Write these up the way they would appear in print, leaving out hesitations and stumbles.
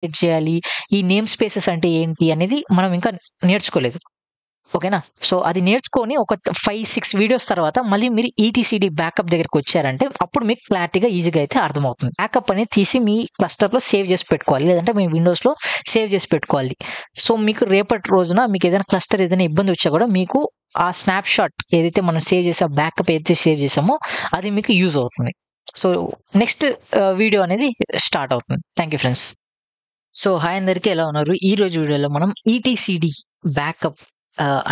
Create చేయాలి, ఈ name spaces అంటే ఏంటి అనేది మనం ఇంకా నేర్చుకోలేదు. ఓకేనా? సో, అది నేర్చుకొని ఒక 5, 6 వీడియోస్ తర్వాత మళ్ళీ మీరు ఈటీసీడీ బ్యాకప్ దగ్గరికొచ్చారంటే అప్పుడు మీకు క్లారిటీగా, ఈజీగా అయితే అర్థమవుతుంది. బ్యాకప్ అనేది తీసి మీ క్లస్టర్‌లో సేవ్ చేసి పెట్టుకోవాలి. లేదంటే మీ విండోస్‌లో సేవ్ చేసి పెట్టుకోవాలి. సో, మీకు రేపటి రోజున మీకేదైనా క్లస్టర్ ఏదైనా ఇబ్బంది వచ్చా కూడా మీకు ఆ స్నాప్‌షాట్ ఏదైతే మనం సేవ్ చేసా బ్యాకప్ ఏదైతే సేవ్ చేసామో అది మీకు యూజ్ అవుతుంది. సో, నెక్స్ట్ వీడియో అనేది స్టార్ట్ అవుతుంది. Thank you friends. So, hi అందరికి, ఎలా ఉన్నారు? ఈ రోజు వీడియోలో మనం ఈటీసీడీ బ్యాకప్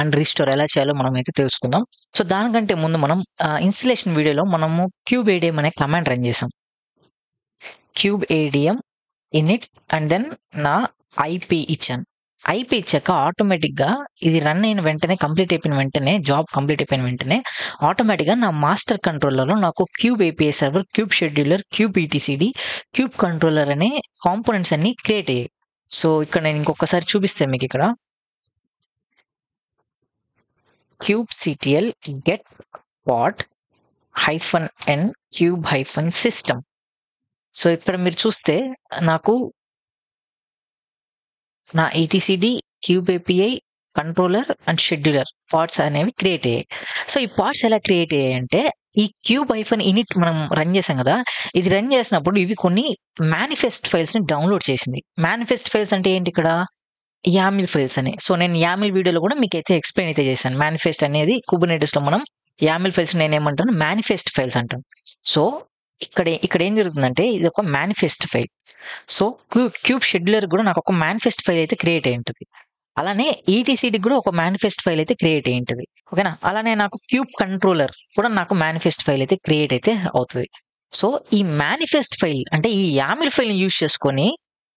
అండ్ రిస్టోర్ ఎలా చేయాలో మనమైతే తెలుసుకుందాం. సో, దానికంటే ముందు మనం ఇన్‌స్టలేషన్ వీడియోలో మనము క్యూబ్‌ఏడిఎం అనే కమాండ్ రన్ చేసాం. క్యూబ్‌ఏడిఎం ఇనిట్ అండ్ దెన్ నా ఐపీ ఇచ్చాను. ఐపీ ఇచ్చాక ఆటోమేటిక్‌గా ఇది రన్ అయిన వెంటనే, కంప్లీట్ అయిపోయిన వెంటనే, జాబ్ కంప్లీట్ అయిపోయిన వెంటనే ఆటోమేటిక్‌గా నా మాస్టర్ కంట్రోలర్‌లో నాకు cube API server, cube scheduler, cube ETCD, cube controller అనే కాంపోనెంట్స్ అన్నీ క్రియేట్ అయ్యాయి. సో, ఇక్కడ నేను ఇంకొకసారి చూపిస్తాను మీకిక్కడ. kubectl get pod -n cube -system. So, ఇక్కడ మీరు చూస్తే నాకు నా ETCD, cube API, controller and scheduler parts అనేవి క్రియేట్ అయ్యాయి. సో, ఈ పార్ట్స్ ఎలా క్రియేట్ అయ్యాయంటే ఈ cube-init మనం రన్ చేసాం కదా! ఇది రన్ చేసినప్పుడు ఇవి కొన్ని మేనిఫెస్ట్ ఫైల్స్‌ని డౌన్‌లోడ్ చేసింది. మేనిఫెస్ట్ ఫైల్స్ అంటే ఏంటి ఇక్కడ? యామిల్ ఫైల్స్ అని. సో, నేను యామిల్ వీడియోలో కూడా మీకైతే ఎక్స్‌ప్లెయిన్ అయితే చేశాను. మేనిఫెస్ట్ అనేది కుబర్నెటిస్‌లో మనం యామిల్ ఫైల్స్ నేనేమంటాను, మేనిఫెస్ట్ ఫైల్స్ అంటాను. సో, ఇక్కడ ఏం జరుగుతుందంటే ఇది ఒక manifest file. So, cube scheduler కూడా నాకు ఒక మేనిఫెస్ట్ ఫైల్ అయితే క్రియేట్ అయ్యి ఉంటది. అలానే ఈటీసీడీకి కూడా ఒక మేనిఫెస్ట్ ఫైల్ అయితే క్రియేట్ అయ్యి ఉంటది. ఓకేనా? అలానే నాకు క్యూబ్ కంట్రోలర్ కూడా నాకు మేనిఫెస్ట్ ఫైల్ అయితే క్రియేట్ అయితే అవుతది. సో, ఈ మేనిఫెస్ట్ ఫైల్ అంటే ఈ యామిల్ ఫైల్‌ని యూజ్ చేసుకొని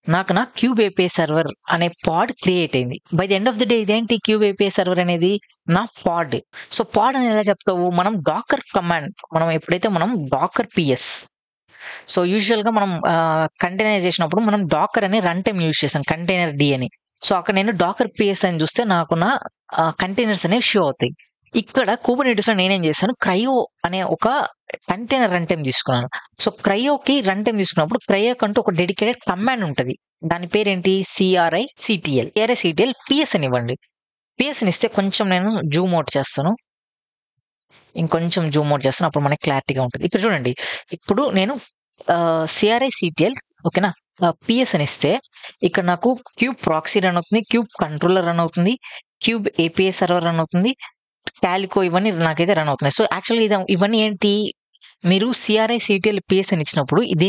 నాకు నా క్యూబ్ ఏపీఐ సర్వర్ అనే పాడ్ క్రియేట్ అయింది. By the end of the day ఇదేంటి క్యూబ్ ఏపీఐ సర్వర్ అనేది? నా పాడ్. సో, పాడ్ అని ఎలా చెప్తావు? మనం డాకర్ కమాండ్ ఎప్పుడైతే మనం డాకర్ పిఎస్, సో, యూజువల్‌గా మనం కంటైనరైజ్ చేసినప్పుడు మనం డాకర్ అనే రన్ టైమ్ యూజ్ చేసాం, కంటైనర్ డి అని. సో, అక్కడ నేను డాకర్ పిఎస్ అని చూస్తే నాకు నా కంటైనర్స్ అనేవి షో అవుతాయి. ఇక్కడ కుబర్నెటిస్‌లో నేనేం చేశాను, క్రయో అనే ఒక కంటైనర్ రన్ టైమ్ తీసుకున్నాను. సో, క్రయోకి రన్ టైమ్ తీసుకున్నప్పుడు క్రయోకంటూ ఒక డెడికేటెడ్ కమాండ్ ఉంటది. దాని పేరేంటి? CRI-CTL పిఎస్ అని ఇవ్వండి. పిఎస్ అని ఇస్తే కొంచెం నేను జూమ్ అవుట్ చేస్తాను. ఇంకొంచెం జూమ్ అవుట్ చేస్తాను. అప్పుడు మనకి క్లారిటీగా ఉంటది. ఇక్కడ చూడండి. ఇప్పుడు నేను CRI-CTL ఓకేనా? పిఎస్ అని ఇస్తే ఇక్కడ నాకు క్యూబ్ ప్రాక్సీ రన్ అవుతుంది, క్యూబ్ కంట్రోలర్ రన్ అవుతుంది, క్యూబ్ ఏపీఐ సర్వర్ రన్ అవుతుంది, కాలికో ఇవన్నీ నాకైతే రన్ అవుతున్నాయి. సో, యాక్చువల్‌గా ఇవన్నీ ఏంటి? మీరు CRI-CTL పిఎస్ అని ఇచ్చినప్పుడు ఇది